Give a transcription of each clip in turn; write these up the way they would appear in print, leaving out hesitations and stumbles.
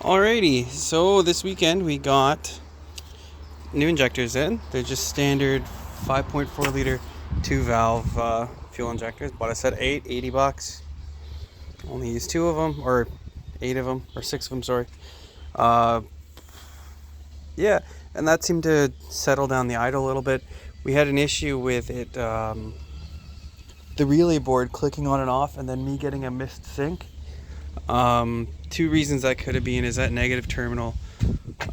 Alrighty, so this weekend we got new injectors in. They're just standard 5.4 liter 2 valve fuel injectors. Bought a set of 8, $80. Only used 2 of them, or 8 of them, or 6 of them, sorry. Uh, yeah, and that seemed to settle down the idle a little bit. We had an issue with it, the relay board clicking on and off, and then me getting a missed sync. 2 reasons that could have been is that negative terminal.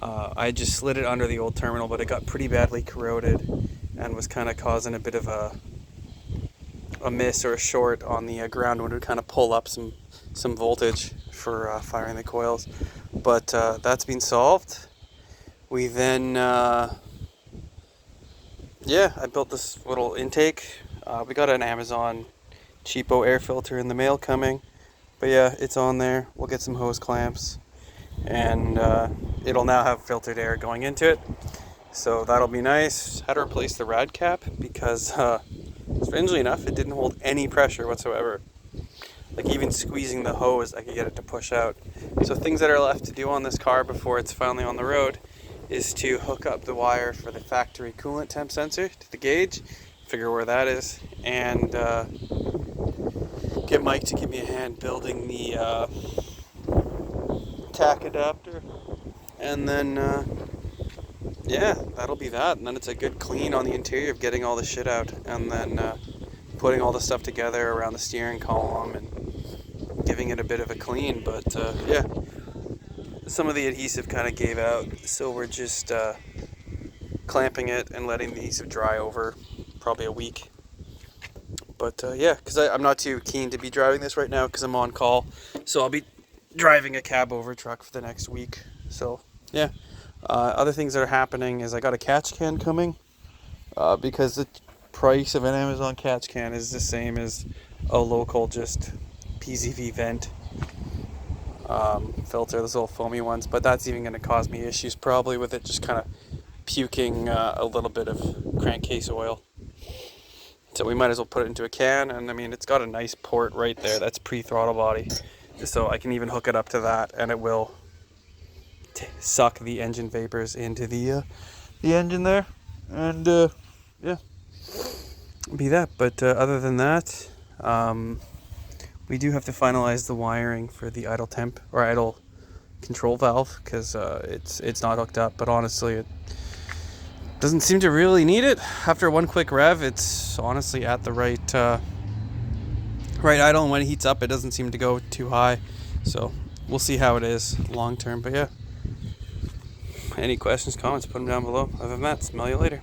I just slid it under the old terminal, but it got pretty badly corroded and was kind of causing a bit of a miss or a short on the ground when it would kind of pull up some voltage for firing the coils. But that's been solved. We then, I built this little intake. We got an Amazon cheapo air filter in the mail coming. But yeah, it's on there. We'll get some hose clamps, and it'll now have filtered air going into it. So that'll be nice. Had to replace the rad cap because, strangely enough, it didn't hold any pressure whatsoever. Like even squeezing the hose, I could get it to push out. So things that are left to do on this car before it's finally on the road is to hook up the wire for the factory coolant temp sensor to the gauge, figure where that is, and get Mike to give me a hand building the tack adapter, and then that'll be that. And then it's a good clean on the interior of getting all the shit out, and then putting all the stuff together around the steering column and giving it a bit of a clean. But some of the adhesive kind of gave out, so we're just clamping it and letting the adhesive dry over probably a week. But because I'm not too keen to be driving this right now because I'm on call. So I'll be driving a cab over truck for the next week. So yeah. Other things that are happening is I got a catch can coming because the price of an Amazon catch can is the same as a local just PZV vent filter, those little foamy ones. But that's even going to cause me issues probably with it just kind of puking a little bit of crankcase oil. So we might as well put it into a can, and I mean it's got a nice port right there that's pre-throttle body, so I can even hook it up to that and it will suck the engine vapors into the engine there, and be that. But other than that, we do have to finalize the wiring for the idle temp or idle control valve because it's not hooked up, but honestly it doesn't seem to really need it. After one quick rev, it's honestly at the right idle, and when it heats up, it doesn't seem to go too high. So we'll see how it is long term. But yeah, any questions, comments, put them down below. Other than that, smell you later.